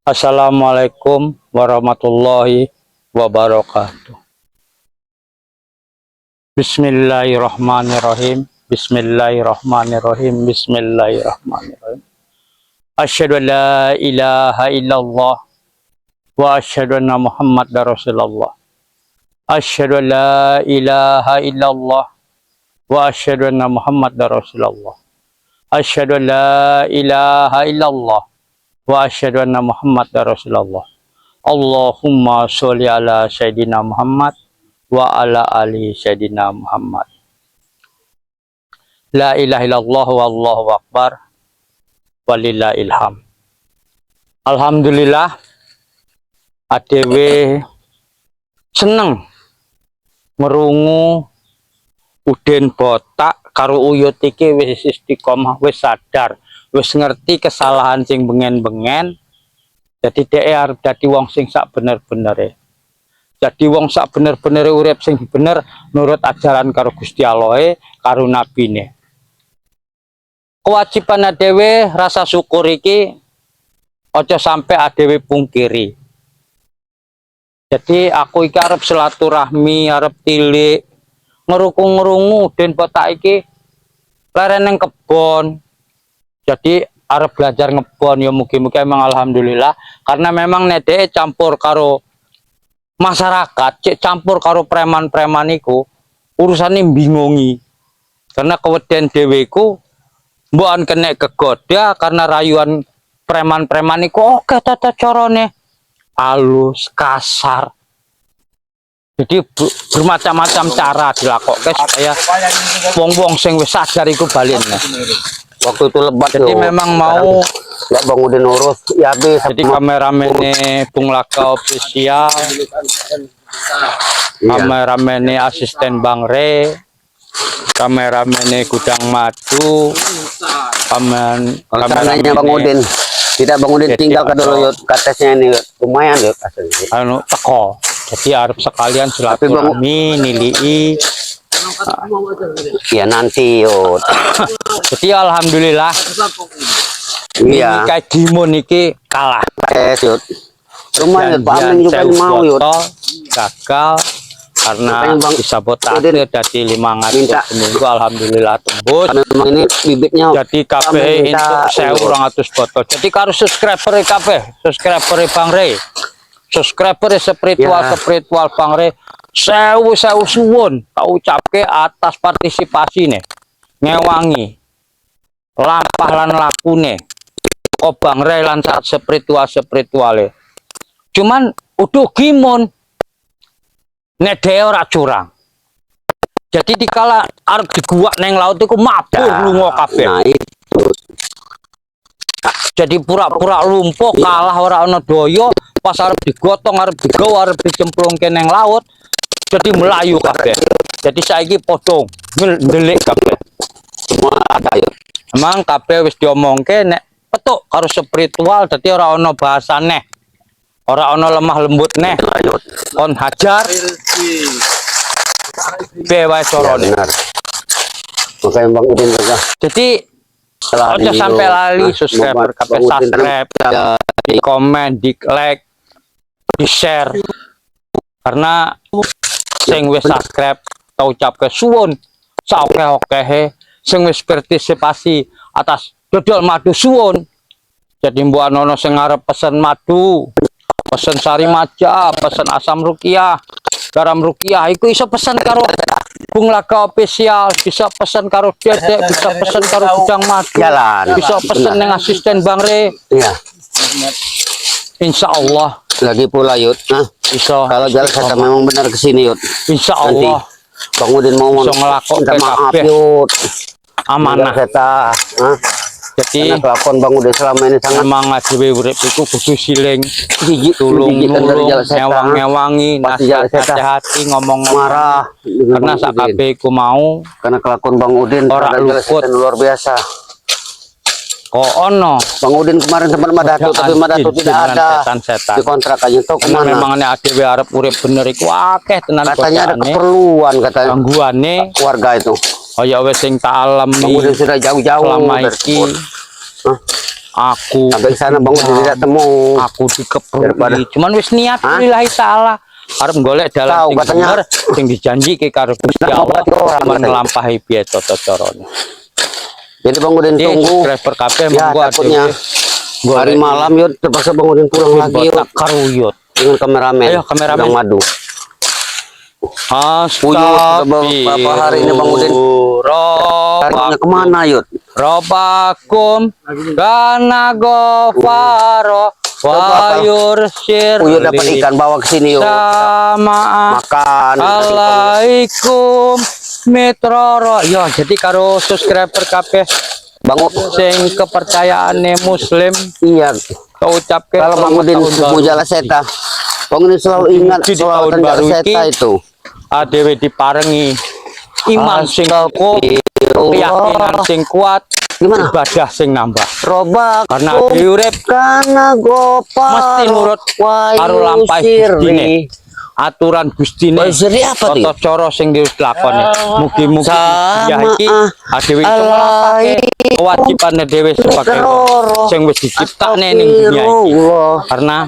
Assalamualaikum warahmatullahi wabarakatuh. Bismillahirrahmanirrahim. Bismillahirrahmanirrahim. Bismillahirrahmanirrahim. Asyhadu an la ilaha illallah wa asyhadu anna Muhammadar Rasulullah. Asyhadu an la ilaha illallah wa asyhadu anna Muhammadar Rasulullah. Asyhadu an la ilaha illallah wa asyhadu anna Muhammadar Rasulullah. Allahumma sholli ala Sayyidina Muhammad wa ala ali Sayyidina Muhammad. La ilaha illallah wallahu akbar walillahil hamd. Alhamdulillah ADW seneng merungu Udin botak karo uyut iki wis istiqomah, wis sadar, wis ngerti kesalahan sing bengen-bengen. Jadi dhek arep dadi wong sing sak bener-benere. Jadi wong sak bener-benere urip sing bener nurut ajaran karo Gusti Allah karo nabine. Kewajiban dhewe rasa syukur iki aja sampai dhewe pungkiri. Jadi aku iki arep silaturahmi, arep tilik ngerungu den botak iki leren nang kebon. Jadi arep belajar ngebon ya mugi-mugi emang alhamdulillah, karena memang nedeke campur karo masyarakat, cek campur karo preman-preman iku urusane bingungi. Karena keweden dheweku mbokan kena kegoda karena rayuan preman-preman iku oke tata carane halus, kasar. Jadi bermacam-macam cara dilakukan supaya wong-wong sing wis sadar iku balik. Waktu itu lebat. Jadi memang mau nggak Bang Udin urus ya habis. Jadi kameramennya Bung Laka official, kameramennya asisten Bang Re, kameramennya Gudang Madu, kameramennya Bang Udin. Tidak Bang Udin tinggal ke dulu yuk, katesnya ini yuk. Lumayan yuk anu teko. Jadi harus sekalian silaturahmi nilai. Ya nanti yuk. Jadi alhamdulillah. Iya. Kayak Dimon iki kalah. Yuk. Lumayan Pak juga mau yuk. Gagal karena disabotase dari 500 seminggu, alhamdulillah tembus. Memang ini bibitnya. Jadi KPI untuk 1200 botol. Jadi harus subscriber KPI, subscriber Bang Re. Subscriber spiritual Bang Re, sewu suwun tak ucapke atas partisipasi nih ngewangi lampah lan lakune kok Bang Re lan saat spirituale. Cuman udah gimon nek dhewe ora curang. Jadi dikala arep diguak neng laut iku mabur lunga kabeh. Nah, itu. Jadi pura-pura lumpuh kalah ora ana daya, pas arep digotong arep digawa arep dicemplungke nang laut jadi melayu kabeh. Jadi saiki padha ndelik kabeh. Semua ada ya. Emang kabeh wis diomongke nek petuk karo spiritual dadi ora ana bahasane. Ora ana lemah lembut neh. Kon hajar. Bewa corone. Makanya Bang Udin juga. Jadi ojo sampai lali subscriber kabeh, subscribe, di komen, di like, di share. Karena sing wis subscribe tau ucapke suwun saoke-okehe, sing wis partisipasi atas dodol madu suwun. Jadi mbok ana sing arep pesen madu, pesen sari maja, pesen asam rukiah, garam rukiah iku iso pesen karo Bung Laka official, bisa pesen karo Dedek, bisa pesen karo Gudang Madu, bisa pesen dengan asisten Bang Re. Iya. Insya Allah. Lagi pula yuk. Nah, bisa. Kalau jalan kata memang benar kesini yuk. Insya Allah. Bang Udin mau ngelakuin maaf yuk. Amanah. Kata. Jadi kelakuan Bang Udin selama ini sangat memang dhewe urip iku kudu siling, tulung ngewang-ngewangi, nasihati, ngomong marah karena sak kabeh iku mau karena kelakuan Bang Udin ora luput luar biasa. Kok ono Bang Udin kemarin sempat Madatu tapi Madatu tidak ada setan-setan di kontrak aja tuh kemana? Memang dhewe arep urip bener iku akeh tenan katanya ada keperluan katanya gangguane warga itu. Oh ya wes sing tak alami sudah jauh-jauh selama iki Aku Sampai ke sana Bang Udin tidak temu. aku Daripada- dikeprui. Cuman wis niat Hah? lillahi taala. Arep golek dalan Tahu, sing katanya- bener sing dijanjiki karo Gusti Katanya Allah berarti orang, cuman katanya. ngelampahi piye tata carane. Jadi Bang Udin Jadi tunggu. subscriber kabeh Ya monggo takutnya adewe hari malam yuk terpaksa Bang Udin pulang lagi yuk botak karuyut. dengan kameramen. Ayo, kameramen. Yang madu. Sudah beberapa hari ini Bang Udin. Carinya kemana yuk? Robakum kana gofaro wa yursir Uyut dapat ikan bawa ke sini yuk. sama Makan. alaikum mitroro. Ya jadi karo subscriber kabeh Bang sing kepercayaane muslim iya. kau ucapke Kalau Bang Udin mau jalan seta, Bang Udin selalu ingat Di tahun selawatan baru jalan seta iki, itu. adewe diparengi iman sing kuat, keyakinan sing kuat, Gimana? ibadah sing nambah. Robak Karena diurip karena gopal mesti nurut karo lampahi Gustine. Aturan Gustine. Siri apa tuh? Tata cara sing dilakoni. Mugi-mugi ya iki adewe iso nglakoni kewajibane dhewe sebagai sing wis diciptakne ning dunia iki. Karena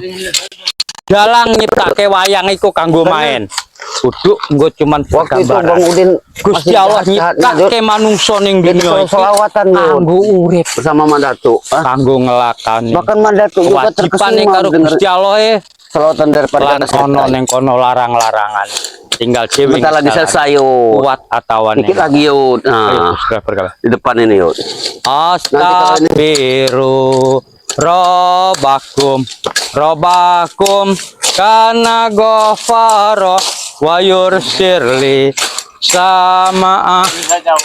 dalang nyiptake wayang iku kanggo main. Kudu nggo cuman Waktu itu Bang gambaran. Udin Gusti Allah nyiptake manungsa ning dunia iki selawatan kanggo urip, bersama Mandatu. kanggo ngelakani. Bahkan Mandatu juga Kewajibane terkesima karo dengar Gusti Allah selawatan daripada lan ono ning kono larang-larangan. Tinggal dhewe bentar lagi selesai yuk. kuat atawane. Dikit lagi yuk. Ayo, Nah, subscriber kabeh. di depan ini yuk. Astaghfiru robakum kana gofaro wa yursirli sama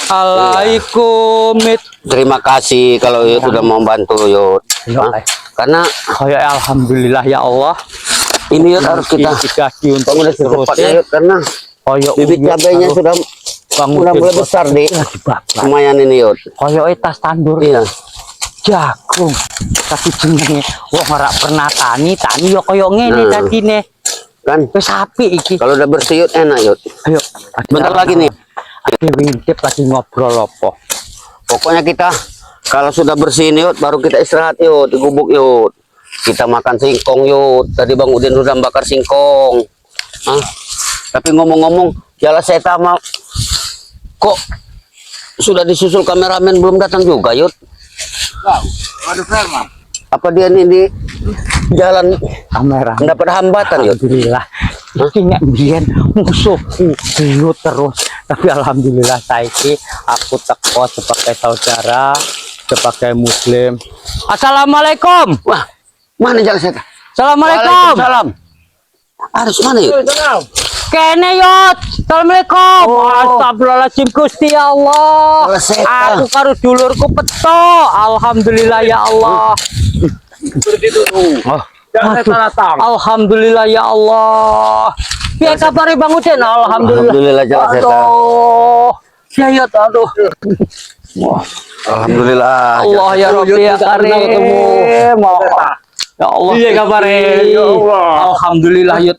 alaikum. Terima kasih kalau yuk sudah mau bantu yuk. Hah? Karena Kaya alhamdulillah ya Allah. ini yuk harus kita Dikasih untuk bangun terus secepatnya yuk karena kaya bibit cabenya sudah mulai besar deh. Lumayan ini yuk. Kaya tas tandur Iya. jagung tapi jenenge wong ora pernah tani yo kaya ngene Nah. dadine. Kan Wis apik iki. kalau udah bersih yuk enak yuk. Ayo, Bentar lagi nih. Dewi Intip lagi ngobrol apa? Pokoknya kita kalau sudah bersih ini yuk baru kita istirahat yuk di gubuk yuk. Kita makan singkong yuk. Tadi Bang Udin udah bakar singkong. Hah? Tapi ngomong-ngomong, Jala Seta mau kok sudah disusul kameramen belum datang juga yuk. Apa dia ini di jalan Kamera. mendapat hambatan yuk? Alhamdulillah. Iki nek mbiyen musuhku dulu terus. Tapi alhamdulillah saiki aku teko sebagai saudara, sebagai muslim. Assalamualaikum. Wah, mana Jala Seta? Assalamualaikum. Waalaikumsalam. Harus mana yuk? Kene yot. Assalamualaikum. Astagfirullahaladzim Gusti Allah. Jala Seta. Aku karo dulurku peto. Alhamdulillah ya Allah. Oh. Alhamdulillah ya Allah. Piye kabare Bang Udin? Alhamdulillah. Alhamdulillah Jala Seta. Aduh. Ya ya aduh. Alhamdulillah. Allah ya Rabbi ya Karim. Ya Allah. Iya kabare. Ya Allah. Alhamdulillah yut.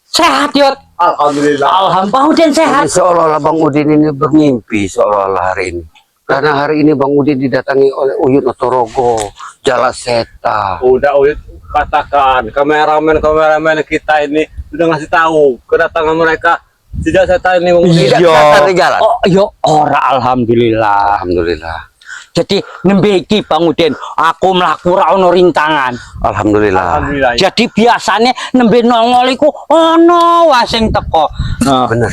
Sehat yut. Alhamdulillah. Alhamdulillah Bang Udin sehat. Ini seolah-olah Bang Udin ini bermimpi seolah-olah hari ini. Karena hari ini Bang Udin didatangi oleh Uyut Otorogo, Jala Seta. Udah Uyut katakan kameramen kita ini udah ngasih tahu kedatangan mereka. Tidak saya tahu ini Tidak Iya. kelihatan di jalan. Oh, yo ora alhamdulillah. Alhamdulillah. Jadi nembe iki Bang Udin, aku mlaku ora ono rintangan. Alhamdulillah. Alhamdulillah. Jadi biasanya nembe nongol iku ono wae sing teko. Nah, Benar.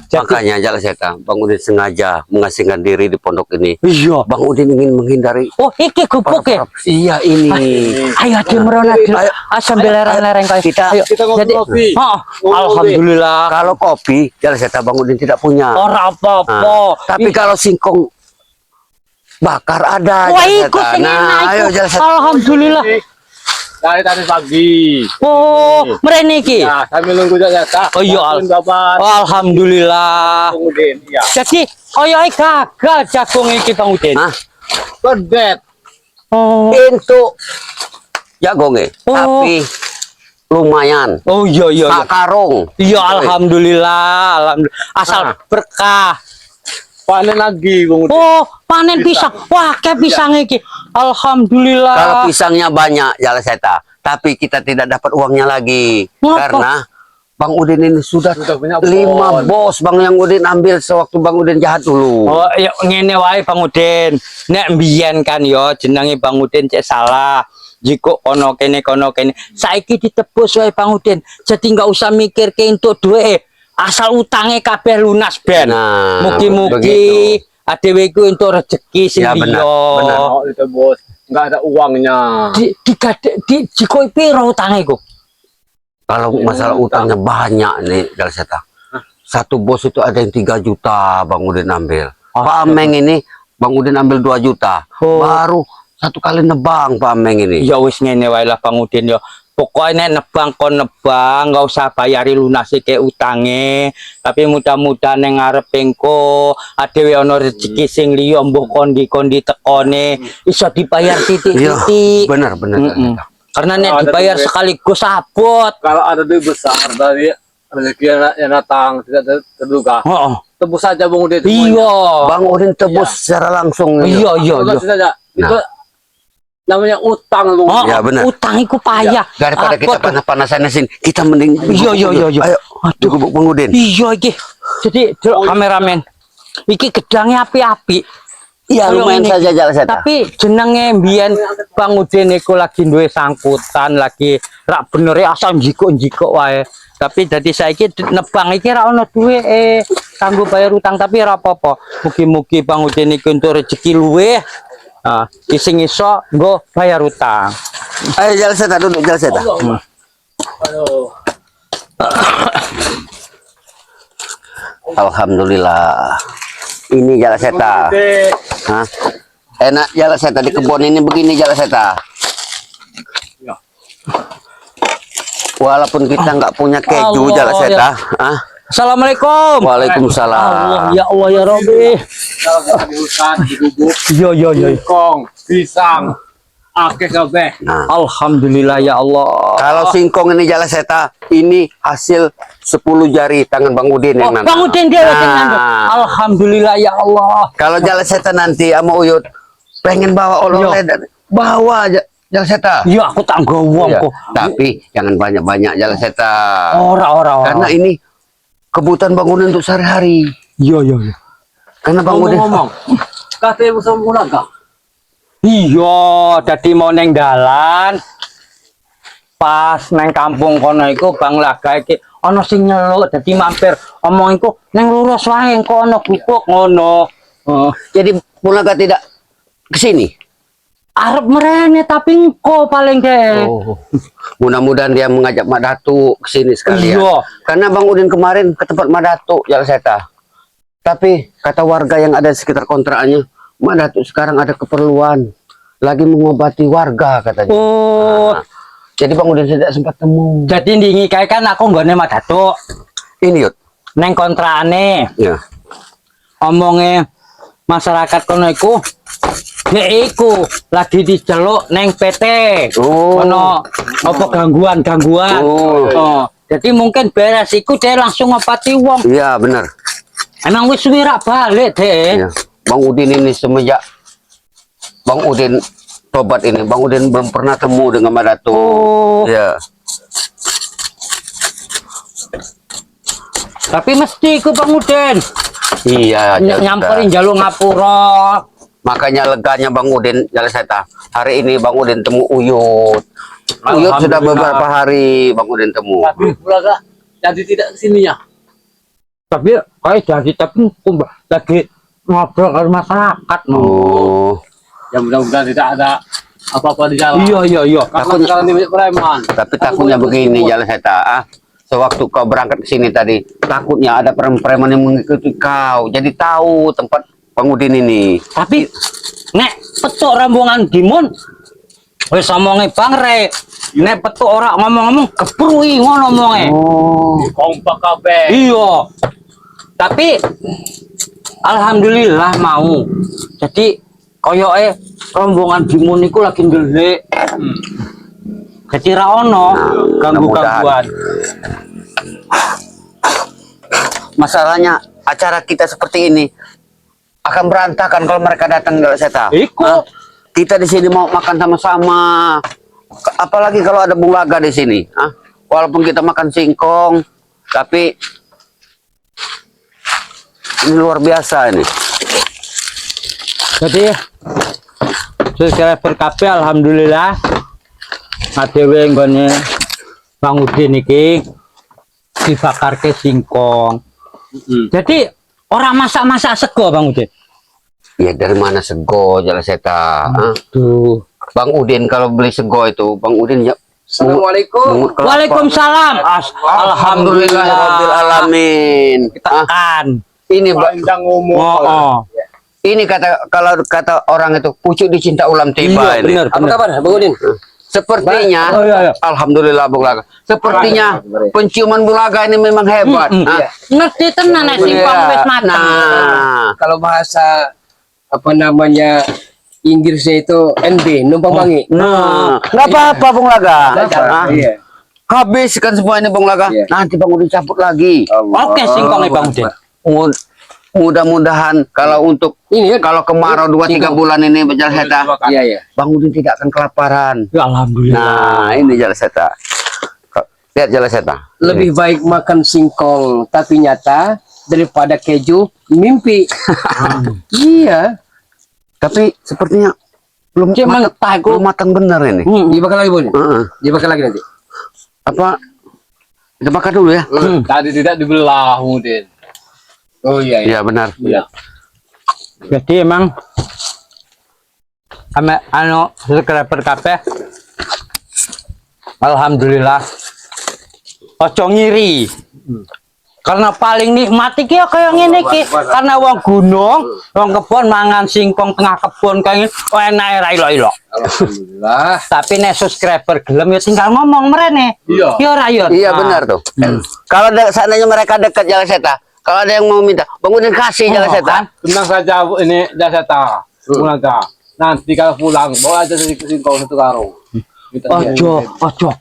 Makanya Jala Seta, Bang Udin sengaja mengasingkan diri di pondok ini. iya. Bang Udin ingin menghindari. Oh, iki gubuk ya. Iya ini. Ayo di merona dulu. Ayo. Sambil lereng-lereng kayak Kita- kita ngopi Jadi, kopi. oh, Ngopi. alhamdulillah. Kalau kopi, Jala Seta Bang Udin tidak punya. Ora apa-apa. Nah, tapi kalau singkong bakar ada. wah Jala ikut Seta. sing Nah, enak ayo iku. Jala Seta. Alhamdulillah. Dari tadi pagi. Oh, mrene iki. Ya, sambil nunggu jatah. Oh iya, Bapak. alhamdulillah. Kemudian, ya. Jadi, koyo gagal jagung iki Bang Udin. Hah? Pedet. Oh. Itu jagongnya, Oh. tapi lumayan. Oh iya iya. Sak karung. Iya alhamdulillah, alhamdulillah. Asal Ah. berkah. panen lagi Bang Udin. Oh, panen pisang. Wah, kayak pisang iki. Alhamdulillah. Kalau pisangnya banyak Jala Seta, tapi kita tidak dapat uangnya lagi. Ngapa? Karena Bang Udin ini sudah punya 5 bos Bang yang Udin ambil sewaktu Bang Udin jahat dulu. Oh, ya ngene wae Bang Udin. Nek mbiyen kan yo jenenge Bang Udin cek salah. Jiko kono kene. Saiki ditebus wae Bang Udin. Jadi nggak usah mikir ke entuk duwe. Asal utangnya kabeh lunas ben. Nah, Mugi-mugi adewe iku entuk rezeki sing Ya, benar, liya. benar. Oh, itu bos, nggak ada uangnya. Di jiko piro utange iku? Kalau masalah utangnya banyak nih Jala Seta. Satu bos itu ada yang 3 juta Bang Udin ambil. Pak Ameng ini Bang Udin ambil 2 juta. Oh. Baru satu kali nebang Pak Ameng ini. Ya wis ngene wae lah Bang Udin yo. Pokoknya nek nebang kon nebang, nggak usah bayari lunasi ke utange. Tapi mudah-mudahan yang ngarep engko adewe ana rezeki sing liya mbok kondi-kondi tekone iso dibayar Iya, titik-titik. benar. Mm-mm. Karena nek Ada dibayar duit. sekaligus abot. Kalau ada duit besar dari rezeki yang datang tidak terduga, Heeh. tebus saja Bang Udin. Iya. Bang Udin tebus secara langsung. Iya. Tebus saja. Nah. Itu namanya utang Bang Oh, Udin. Ya, benar. utang iku payah. Daripada kita Abot. panas-panasan di sini, kita mending Iya. Ayo, Aduh. gubuk Bang Udin. Iya iki. Jadi delok kameramen. Iki gedangnya api-api. Iya, Koyo lumayan ngene saja iki. Jala Seta. Tapi jenenge mbiyen Bang Udin iku lagi duwe sangkutan, lagi rak bener asal njikuk-njikuk wae. Tapi dadi saiki nebang iki ra ono duwe kanggo bayar utang, tapi ora apa-apa. Mugi-mugi Bang Udin iku entuk rezeki luweh. Nah, sing iso nggo bayar utang. Ayo Jala Seta, duduk Jala Seta. Aduh. Alhamdulillah. Ini Jala Seta. Udin. Hah? Enak Jala Seta di kebun ini begini Jala Seta. Ya. Walaupun kita nggak punya keju Allah, Jala Seta. ya. Hah? Assalamualaikum. Waalaikumsalam. Allah ya Rabbi. Kalau kita di hutan, di gubuk, Yo. singkong, pisang, akeh kabeh. Nah, Alhamdulillah ya Allah. kalau singkong ini Jala Seta, ini hasil 10 jari tangan Bang Udin yang nanam. Bang Udin dia yang Nah, nanam. Alhamdulillah ya Allah. kalau Jala Seta nanti sama Uyut pengen bawa oleh-oleh, bawa aja Jala Seta. Iya aku tak nggawa Iya, kok. tapi jangan banyak-banyak Jala Seta. Ora. Karena ini kebutuhan Bang Udin untuk sehari-hari. Iya. Karena Bang Udin Ngomong-ngomong, katanya musuh mulaga. Iya, dadi mau neng dalan. Pas neng kampung kono iku Bang Laga iki ana sing nyeluk dadi mampir. Omong iku neng lurus wae engko ana gubuk ngono. jadi Mulaga tidak ke sini. Arep merene tapi engko paling deh. Oh, mudah-mudahan dia mengajak Mak Datu ke sini sekalian. Iya. Karena Bang Udin kemarin ke tempat Mak Datu, Jala Seta. Tapi kata warga yang ada di sekitar kontrakannya, Mak Datu sekarang ada keperluan, lagi mengobati warga katanya. Oh, Nah, jadi Bang Udin tidak sempat temu. jadi ndingi kae kan aku nggone Mak Datuk. Ini Yud. Neng kontrakane. Ya. Omonge masyarakat kono iku nek iku lagi diceluk neng PT. Oh. Ono apa gangguan. Oh. Jadi mungkin beres iku dia langsung ngopati wong. Iya benar. Emang wis suwi rak balik deh. Ya. Bang Udin ini semenjak Bang Udin tobat ini, Bang Udin belum pernah temu dengan Mak Datu. Oh. Ya. Tapi mesti iku Bang Udin Iya. Jala Seta. nyamperin jaluk ngapura. Makanya leganya Bang Udin Jala Seta. Hari ini Bang Udin temu Uyut. Uyut sudah Alhamdulillah. beberapa hari Bang Udin temu. Tapi mulaga jadi tidak kesininya. Tapi kayak jadi tapi lagi ngobrol ke masyarakat. Oh, Ya mudah-mudahan tidak ada apa-apa di jalan. Iya. Karena sekarang ini banyak preman. tapi takutnya begini Jala Seta. Sewaktu kau berangkat ke sini tadi, takutnya ada preman yang mengikuti kau. Jadi tahu tempat Bang Udin ini. Tapi nek petuk rambungan Dimun wis omonge Bang Re. Nek petuk ora ngomong-ngomong keprui ngono omonge. Oh, Kompak kabeh. Iya. Tapi alhamdulillah mau. Jadi koyoke rombongan Dimun iku lagi ndelik. Jadi ra ono ganggu-gangguan. masalahnya acara kita seperti ini akan berantakan kalau mereka datang Jala Seta. Iku. Kita di sini mau makan sama-sama. Apalagi kalau ada Bung Laga di sini. Walaupun kita makan singkong, tapi ini luar biasa ini. Jadi subscriber kabeh alhamdulillah adewe nggone Bang Udin iki dibakarke singkong. Jadi orang masak-masak sego Bang Udin. Ya dari mana sego Jala Seta? Tuh. Bang Udin kalau beli sego itu, Bang Udin ya. Assalamualaikum. Waalaikumsalam. Alhamdulillahirabbil alamin. Tekan. Ini Panjang umur. Oh. ini kalau kata orang itu pucuk dicinta ulam tiba Iya, ini. benar. Apa kabar, Bang Udin? Sepertinya, Oh, iya. alhamdulillah Bung Laga. Sepertinya penciuman Bung Laga ini memang hebat. Ngerti tenan nek singkong wis mateng. Nah, Kalau bahasa apa namanya Inggrisnya itu NB, numpang bangi. nggak apa-apa Bung Laga. Iya. Habiskan semua ini Bung Laga. Iya. Nanti Bang Udin campur lagi. Oke singkongnya Bang Udin. Mudah-mudahan kalau untuk Ini ya. kalau kemarau 2-3 bulan ini berjalan seta, Iya, iya. Bang Udin tidak akan kelaparan. Ya alhamdulillah. Nah, ini jalan seta. Lihat jalan seta. Lebih baik makan singkong tapi nyata daripada keju mimpi. Iya. Tapi sepertinya belum belum matang benar ini. Dibakar lagi, Bang. Heeh. Dibakar lagi nanti. Apa? Kita makan dulu ya. Tadi tidak dibelah, Udin. Oh iya, Iya iya. benar. Iya. Jadi emang subscriber kabeh alhamdulillah ojo ngiri. Karena paling nikmat iki ya kaya ngene iki. Karena wong gunung, wong kebon mangan singkong tengah kebon kaya enake ra ilo-ilo. Alhamdulillah. Tapi nek subscriber gelem ya tinggal ngomong mrene. Iya. Ya ora ya. Iya benar tuh. Kalau seandainya mereka dekat jalan seta, kalau ada yang mau minta, Bang Udin kasih jalan seta. Tenang saja Bu, ini Jaseta. Bulaga. Nanti kalau pulang bawa aja singkong satu karung. Ojo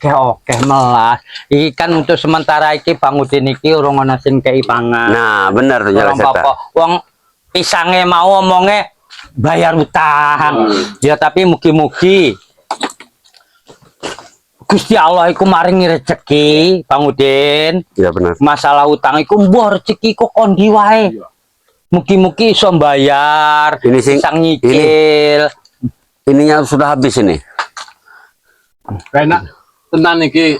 oke melas. Iki kan untuk sementara iki Bang Udin iki urung ana sing kei pangan. Nah, benar tuh jalan Orang seta. apa, wong pisange mau omonge bayar utang. Ya tapi mugi-mugi Gusti Allah iku maringi rezeki, Bang Udin. Iya benar. Masalah utang iku mbuh rezeki kok kondi wae. Mugi-mugi iso bayar, Ini sing- pisang nyicil. Ininya sudah habis ini. Enak. Tenan iki.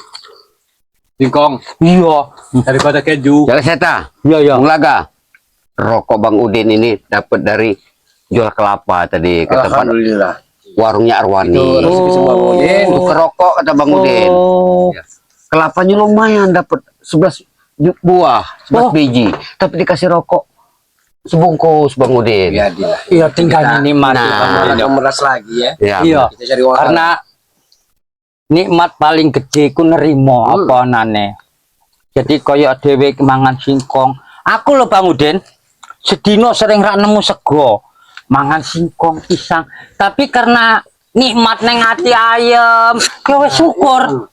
Singkong Iya. daripada keju. Jalan seta. Iya ya. Bung Laga. Rokok Bang Udin ini dapat dari jual kelapa tadi ke tempat Alhamdulillah. warungnya Arwani. Itu rezeki semua, Bang Udin. Itu kerokok kata Bang Udin. Oh. Kelapanya lumayan dapat 11 buah, 11 Oh. biji. Tapi dikasih rokok sebungkus Bang Udin. Ya, dia. Iya tinggal nikmati Nah. Bang Udin. Jangan meras lagi ya. Ya, Iya. Kita cari uang. Karena nikmat paling gede ku nerimo apa nane. Jadi kaya dhewe mangan singkong. Aku lho Bang Udin, sedino sering ra nemu sego. Mangan singkong pisang, tapi karena nikmat neng ati ayem, ya wis syukur.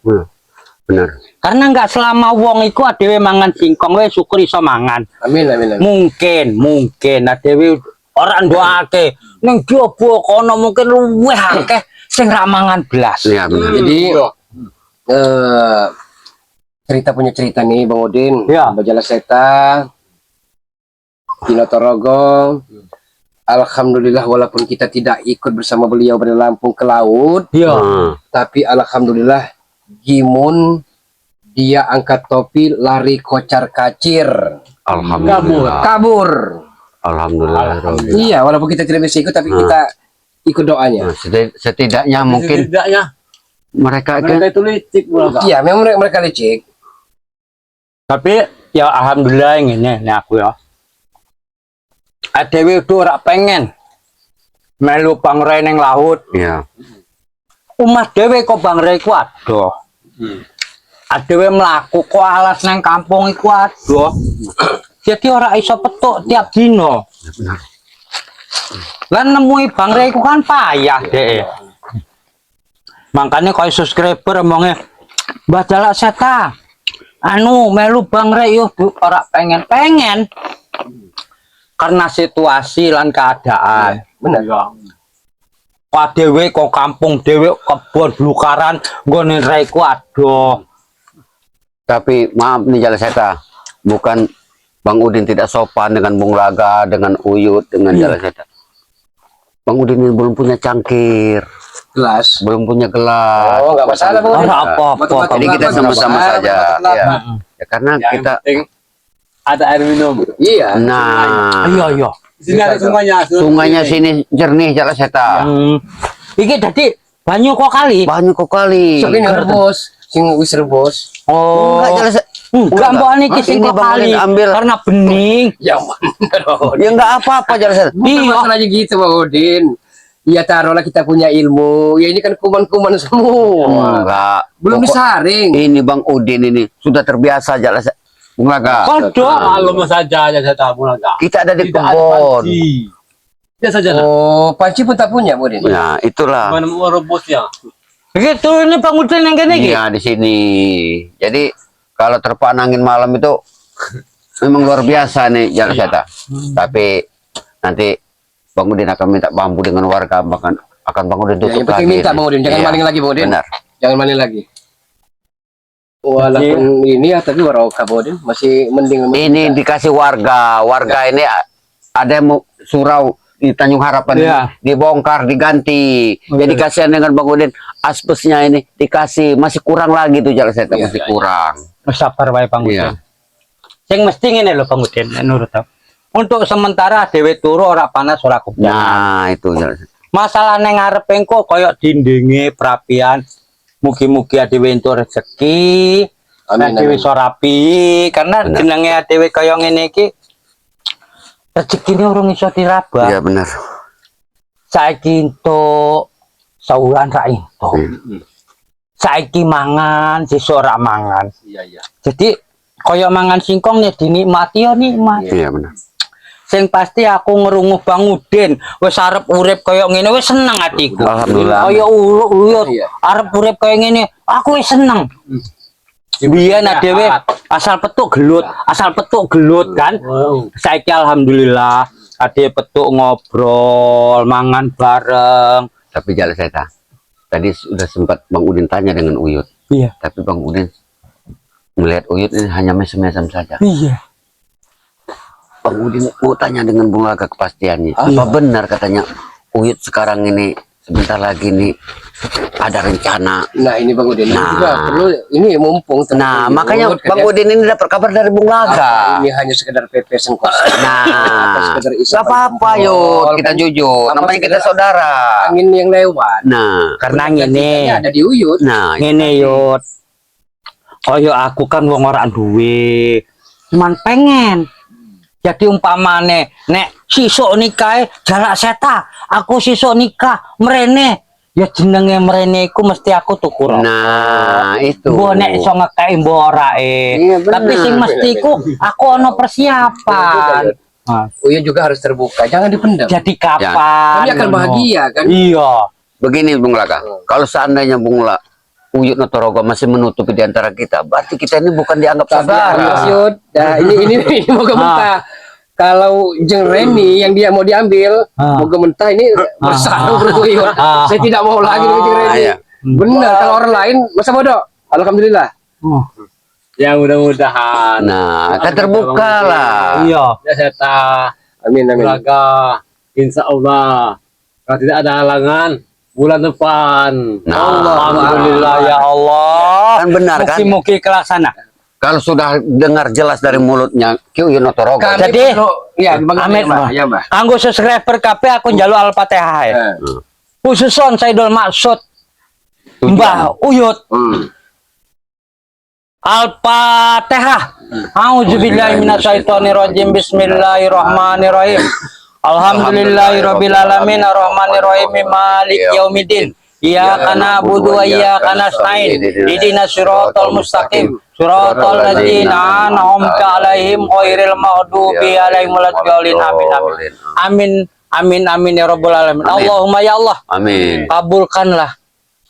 benar. Karena nggak selama wong iku adewe mangan singkong wis syukur iso mangan. Amin, amin, amin. Mungkin adewe ora ndoake ning jaba kono mungkin luwih akeh sing ra mangan blas. Iya benar. Jadi cerita punya cerita nih Bang Udin. Ya. Bajala Seta, Dino Torogo. Alhamdulillah walaupun kita tidak ikut bersama beliau dari Lampung ke laut, Iya. tapi alhamdulillah Gimun dia angkat topi lari kocar kacir. Alhamdulillah. Kabur. Alhamdulillah. Iya, walaupun kita tidak bisa ikut tapi kita ikut doanya. Nah, setidaknya mungkin Setidaknya mereka mereka itu licik Bulaga. Iya, memang mereka licik. Tapi ya alhamdulillah ngene nek aku ya. Adewe itu ora pengen melu bangrai ning laut. ya Umat dhewe kok bangrai ku adoh. Adewe mlaku kok alas nang kampung iku adoh. Jadi ora iso petuk tiap dino. benar. Lan nemui bangrai ku kan payah deh. Makanya kalau subscriber omongnya Mbah Jalak Seta anu melu bangrai yo ora pengen karena situasi lan keadaan. Bener. Kok dhewe kok kampung dhewe kebon blukaran nggone raiku adoh. Tapi maaf nih Jala Seta, bukan Bang Udin tidak sopan dengan Bung Laga, dengan Uyut, dengan Jala Seta. Bang Udin ini belum punya cangkir, Gelas. belum punya gelas. Oh, nggak masalah, Bang. Ora apa-apa. Jadi kita sama-sama saja. Ya. Ya, karena Yang kita, penting ada air minum. Iya. nah, Iya. Di sini ada sungainya. sungainya sini jernih Jala Seta. Iki dadi banyu kok kali. Banyak kok kali. Sok ini rebus, sing wis rebus. Oh. Enggak Jala Seta. Enggak mbok iki Mas, sing ini kok Bang kali Udin ambil. karena bening. Ya mana? Ya enggak apa-apa Jala Seta. Bukan Iya. masalahnya gitu, Bang Udin. Ya taruhlah kita punya ilmu. Ya ini kan kuman-kuman semua. Enggak. Belum Pokok- disaring. Ini Bang Udin ini sudah terbiasa Jala Seta. Bung Laga. Kodok. Kalau saja aja saya tahu lagi. Kita ada di Tidak ada kebun. panci. Ya saja. Oh, panci pun tak punya, Bang Udin. Nah, itulah. Mana mau rebusnya? Begitu ini Bang Udin yang kene iki. Iya di sini. Jadi kalau terpaan angin malam itu memang luar biasa nih Jala Seta. Tapi nanti Bang Udin akan minta bambu dengan warga, akan Bang Udin Ya, tutup yang penting lagi minta, nih. Bang Udin. Jangan Iya, maling lagi, Bang Udin. Benar. Jangan maling lagi. Walaupun ini ya, tapi waroka, Bang Udin. Masih mending. Ini dikasih warga. Warga ini ada yang mau surau di Tanjung Harapan Iya. dibongkar, diganti. Jadi kasihan dengan Bang Udin. Aspesnya ini dikasih masih kurang lagi tuh Jala Seta, Iya, masih iya, kurang. Sabar wae Bang Iya. Udin. Sing mesti ngene lho Bang Udin, nurut aku. Untuk sementara dhewe turu ora panas ora kubyang. Nah, itu Jala Seta. Masalah neng ngarep engko koyo dindinge perapian. Mugi-mugi dhewe entuk rezeki. Amin, Dhewe amin. iso rapi karena Benar. jenenge dhewe kaya ngene iki rezekine urung iso diraba. Iya benar. Saiki entuk saulan ra entuk. Saiki mangan sesuk ora mangan. Iya iya. Jadi kaya mangan singkong nek dinikmati yo nikmat. Iya benar. Sing pasti aku ngerungu Bang Udin wis arep urip kaya ngene wis seneng atiku. Alhamdulillah. Kaya uyut Iya. arep urip kaya ngene aku wis seneng. Biyen dhewe asal petuk gelut kan. Wow. Saiki alhamdulillah ade petuk ngobrol, mangan bareng. Tapi Jala Seta, tadi sudah sempat Bang Udin tanya dengan Uyut. Iya. Tapi Bang Udin melihat Uyut ini hanya mesem-mesem saja. Iya. Bang Udin mau tanya dengan Bung Laga kepastiannya. Apa benar katanya Uyut sekarang ini sebentar lagi nih ada rencana. Nah, ini Bang Udin. Ini Nah. juga perlu, ini mumpung. Nah, teman-teman makanya Uyut, Bang kan, ya. Udin ini dapat kabar dari Bung Apa Laga. ini hanya sekedar pepesan kos. Nah, sekedar gak isapan apa-apa jempol, Yud, kita kan. jujur. Apa Namanya kita sekedar saudara. Angin yang lewat. Nah, Karena ngene. Gantinya ada di Uyut. nah, Ngene yut. Kaya aku kan wong ora duwe. Cuman pengen. Jadi umpamane nek sisuk nikah Jala Seta, aku sisuk nikah mrene. Ya jenenge mrene iku mesti aku tuku rokok. nah itu. Mbok nek iso ngekeki mbok ora Iya, bener. Tapi sing mesti iku aku ono persiapan. Nah, Uyut juga harus terbuka. Jangan dipendam. jadi kapan? Kami akan ngono. bahagia kan. Iya. Begini Bung Laga, kalau seandainya Bung La, Uyut Notorogo masih menutupi di antara kita, berarti kita ini bukan dianggap Tapi saudara. Mas Yud, nah, ini moga mentah. Kalau Jeng Reni yang dia mau diambil, moga mentah ini bersarang perut Uyut. Saya tidak mau lagi dengan Jeng Reni. iya. Benar, kalau orang lain masa bodoh. Alhamdulillah. Oh, Ya mudah-mudahan. Nah, kan terbuka lah. iya. Ya saya tahu. Amin, amin. Laga. Insya Allah. Kalau tidak ada halangan bulan depan. Nah, Alhamdulillah ya Allah. Kan benar kan? Mugi-mugi kelaksana. Kalau sudah dengar jelas dari mulutnya Ki Uyut Notorogo. Kami Jadi, perlu, ya, Bang Amin, Mbak. Mbak. Ya, Mbak. Kanggo subscriber kabeh aku njaluk Al-Fatihah. Eh, Khususon Saidul Maksud Mbah Uyut. Al-Fatihah. A'udzubillahi minasyaitonirrajim. Bismillahirrahmanirrahim. Alhamdulillahirabbil alamin arrahmanirrahim maliki yaumiddin. Iyyaka na'budu wa iyyaka nasta'in. Ihdinas siratal mustaqim. Siratal ladzina an'amta 'alaihim ghairil maghdubi 'alaihim waladdallin. Amin amin. Amin amin amin ya rabbal alamin. Allahumma ya Allah, Amin. kabulkanlah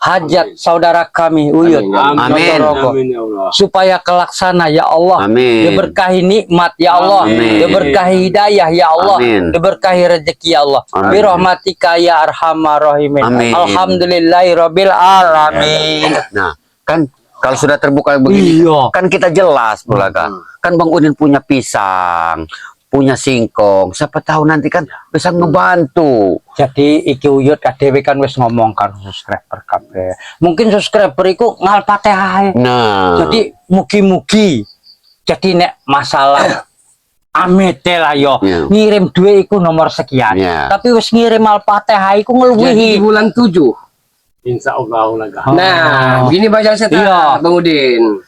hajat saudara kami Uyut Amin. Notorogo. Amin ya Allah. Supaya kelaksana ya Allah. Amin. Diberkahi nikmat ya Allah. Amin. Diberkahi hidayah ya Allah. Amin. Diberkahi rezeki ya Allah. Amin. Birahmatika ya arhamar rahimin. Amin. Alhamdulillahirabbil alamin. Nah, kan kalau sudah terbuka begini, Iya. kan kita jelas pula kan. Kan Bang Udin punya pisang, punya singkong. Siapa tahu nanti kan bisa ngebantu. Jadi iki Uyut KDW kan wis ngomong kan subscriber kabeh. Mungkin subscriber iku ngalpate ae. Nah, Jadi mugi-mugi. Jadi nek masalah amete lah yo Iya. ngirim duit iku nomor sekian. Iya. Tapi wis ngirim Al-Fatihah iku Jadi di ngeluwihi. bulan 7. Insya Allah naga. Nah, gini baca saya Iya. Bang Udin.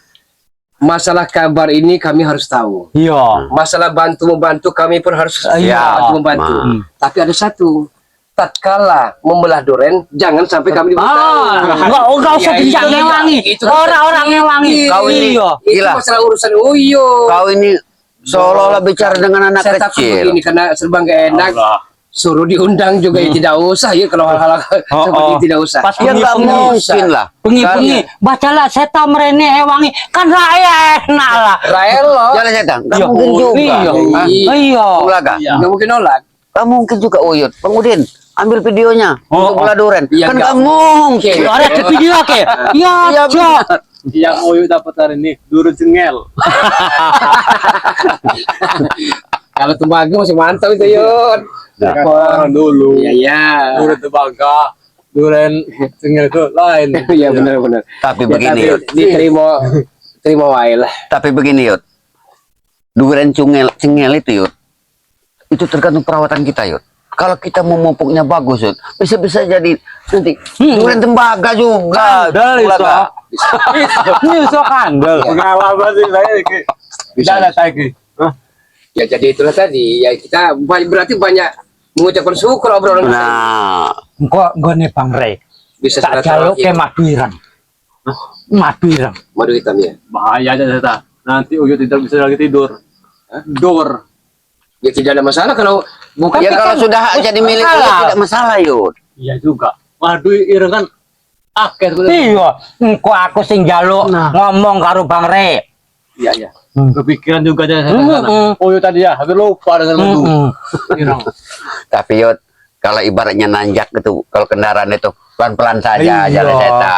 Masalah kabar ini kami harus tahu. Iya. Masalah membantu kami pun harus Iya. membantu. Ma. Tapi ada satu, tatkala membelah duren, jangan sampai kami diberitahu. Enggak usah Ya, dijak itu ngewangi. itu Orang-orang ngewangi. Kau ini Iya. Itu gila. masalah urusan Uyo. Kau ini seolah-olah bicara dengan anak Saya takut kecil. begini karena serba nggak enak. Allah. Suruh diundang juga ya tidak usah ya kalau hal-hal seperti itu tidak usah. Pas Ya nggak mungkin lah. Bengi-bengi bacalah seta merene ewangi kan rakyat enak lah. Rael loh. Jalan setan, nggak Iya. mungkin juga. Iya. Hah? Iya. Ulaga? Nggak mungkin nolak. Nggak mungkin juga Uyut. Bang Udin, ambil videonya untuk belah duren. Iya, Kan nggak nggak mungkin. Ada video ke? Ya, Iya, Cok. Yang Oyo dapat hari ini durun cengel. Kalau tembaga masih mantap itu Yun. Orang dulu. Iya iya. Durun tembaga, durun cengel itu lain. Iya benar-benar. Tapi Ya, begini tapi Yud. terima wae lah. Tapi begini Yud. Duren cengel itu Yud. Itu tergantung perawatan kita Yud. Kalau kita mau memupuknya bagus Yud, bisa-bisa jadi nanti duren tembaga juga. Kandel itu. Ulaga. Ini iso kandel. Pengalaman sih saya ini. Bisa ada lagi. Ya jadi itulah tadi ya kita berarti banyak mengucapkan syukur obrolan kita. Nah, Kok gone Bang Rey. Bisa Tak silaturahmi. jaluk ke madu ireng. Madu ireng. Madu hitam ya. Bahaya aja saya. Nanti Oyo tidak bisa lagi tidur. Dor. Ya tidak ada masalah kalau bukan ya kalau sudah jadi milik Uyut masalah. tidak masalah Yud. Iya juga. Madu ireng kan akeh sebenarnya. Iya, engko aku sing jaluk ngomong karo Bang Rey. Iya iya. Kepikiran juga aja saya sana. Oyo tadi ya, hampir lupa dengan madu. Ireng. Tapi Yud, kalau ibaratnya nanjak gitu, kalau kendaraan itu pelan-pelan saja Iya. jalan seta.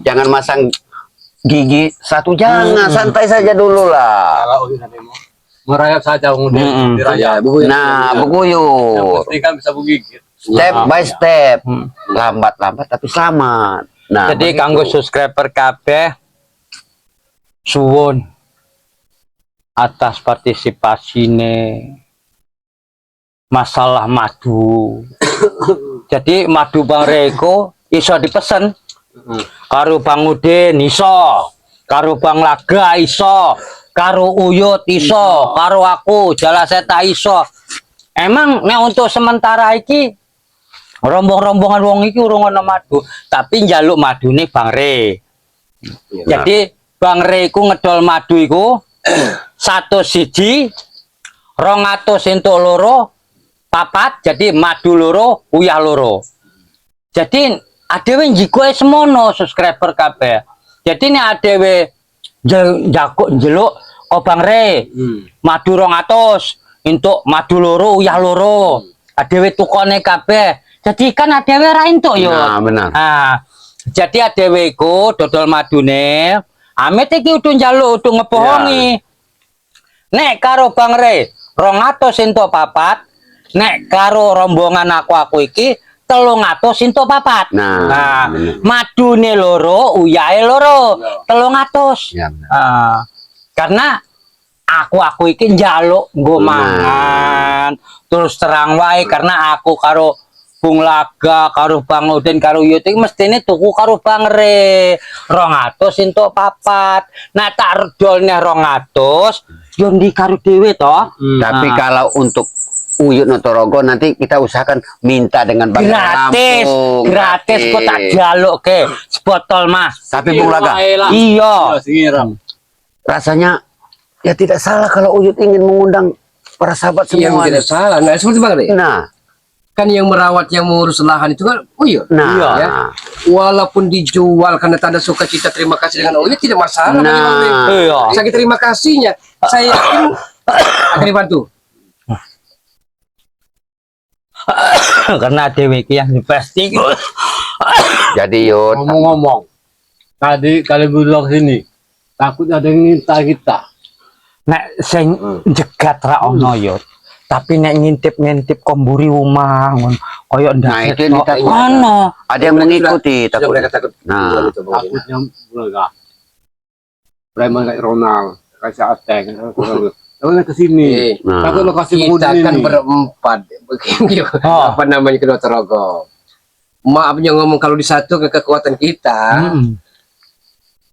Jangan masang gigi satu, jangan santai saja dulu lah. Kalau Oyo tadi mau merayap saja kemudian dirayap. Nah, Yang beguyur. penting kan bisa menggigit. Step by step. Lambat-lambat tapi selamat. Nah, Jadi begitu. kanggo subscriber kabeh suwun atas partisipasine masalah madu. Jadi madu Bang Reko iso dipesen karo Bang Udin iso, karo Bang Laga iso, karo Uyut iso, karo aku Jala Seta iso. Emang nek untuk sementara iki rombong-rombongan wong iki urung ana madu, tapi njaluk madune Bang Re. Jadi Bang Re iku ngedol madu iku 101, 200 entuk loro, 4, jadi madu loro, uyah loro. Jadi adewe njikoe semono subscriber kabeh. Jadi nek adewe njaluk kok Bang Re, madu 200 entuk madu loro, uyah loro. Adewe tukone kabeh. Jadi kan adewe ra entuk yo. Nah, benar. Nah, jadi adewe iku dodol madune, amit iki udah njaluk udah ngebohongi. Nek karo Bang Re 200 entuk 4, nek karo rombongan aku iki 300 entuk 4. Nah, bener. madune loro, uyahe loro, 300. Ya, benar. Karena aku iki njaluk nggo mangan. Terus terang wae karena aku karo Bung Laga, karo Bang Udin, karo Uyut iki mestine tuku karo Bang Re 200 entuk 4. Nah tak redolne 200 yo ndi karo dhewe to. Tapi Nah. kalau untuk Uyut Notorogo nanti kita usahakan minta dengan Bang gratis, Lampung. gratis kok tak jaluk ke sebotol Mas. Tapi Bung Laga, Iya. Singiram. rasanya ya tidak salah kalau Uyut ingin mengundang para sahabat Iya semua. tidak salah. Nah seperti Bang Re. Nah, kan yang merawat, yang mengurus lahan itu kan Uyut. Nah, Ya. Walaupun dijual karena tanda sukacita terima kasih dengan Uyut tidak masalah bagi Bang Rem. Iya. Saking terima kasihnya, saya yakin akan dibantu. Karena dewe iki yang divesting. jadi Yud, Ngomong-ngomong, tadi kalian bilang sini, takut ada yang minta kita. Nek sing jegat ra ono yo. Tapi nek ngintip-ngintip komburi rumah ngono koyo Nah, ndak itu yang kita ono. ada yang mengikuti Sudah takut. mereka takut. Nah, Takutnya mereka. Preman kayak Ronald, kayak Ateng, kalau ke sini, Nah. takut lo kasih Kita penghuni kan ini. berempat begini, apa namanya, kedua Rogo. Maafnya ngomong kalau di satu kekuatan kita.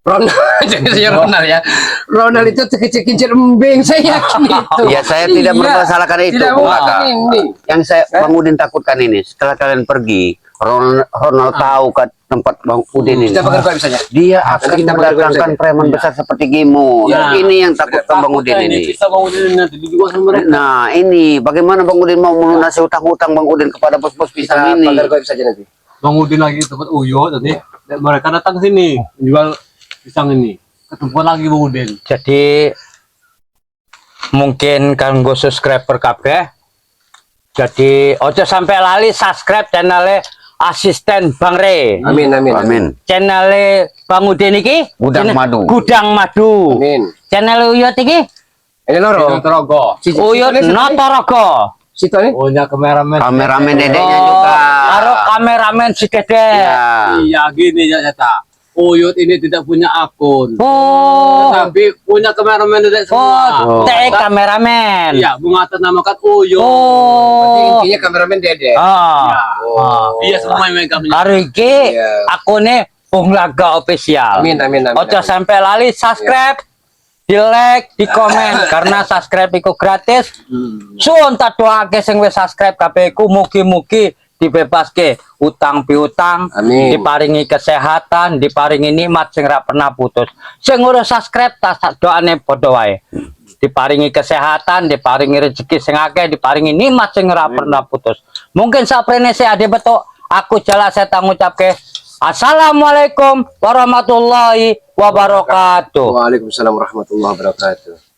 Ronald, jangan saya Ronald ya. Ronald itu kecil-kecil embeng, saya yakin itu. Ya saya tidak Iya. mempermasalahkan itu, Tidak Bung mungkin Aka. ini. Yang saya Bang Udin takutkan ini, setelah kalian pergi, Ronald tahu ke tempat Bang Udin ini. Kita bakar kau misalnya. Dia akan Nanti kita bakar mendatangkan saja. preman besar seperti Gimu. Ya. Ini yang takutkan Bang Udin ini. Bisa Bang Udin nanti dijual sama mereka. Nah, ini bagaimana Bang Udin mau melunasi utang-utang Bang Udin kepada bos-bos Kita pisang ini? bakar kau saja nanti. Bang Udin lagi tempat Uyut nanti, mereka datang ke sini jual pisang ini. Ketemu lagi Bang Udin. Jadi mungkin kanggo subscriber kabeh. Jadi ojo sampai lali subscribe channelnya asisten Bang Re. Amin, amin. Amin. Channelnya Bang Udin iki Gudang Madu. Gudang Madu. Amin. Channel Uyut iki Ini loro. Terogo. Uyut Notorogo. Situ nih. Punya kameramen. Kameramen dedeknya juga. Karo kameramen si Dede. Ya. Iya gini ya Cata. Uyut ini tidak punya akun. Oh. Tapi punya kameramen dedek semua. Oh, teh kameramen. Iya, mengatasnamakan Uyut. Berarti Oh. intinya kameramen Dede. Ah. Iya semua yang megangnya. Karo iki Iya. akune Bung Laga official. Amin, amin, amin. Ojo amin. sampai lali subscribe, di like, di komen karena subscribe iku gratis. Suwun tak doake sing wis subscribe kabeh iku mugi-mugi dibebaske utang piutang, Amin. diparingi kesehatan, diparingi nikmat sing ra pernah putus. Sing urus subscribe tak doane padha wae. Diparingi kesehatan, diparingi rezeki sing akeh, diparingi nikmat sing ora pernah putus. Mungkin saprene se ade betok aku jala saya ngucapke assalamualaikum warahmatullahi wabarakatuh. Waalaikumsalam warahmatullahi wabarakatuh.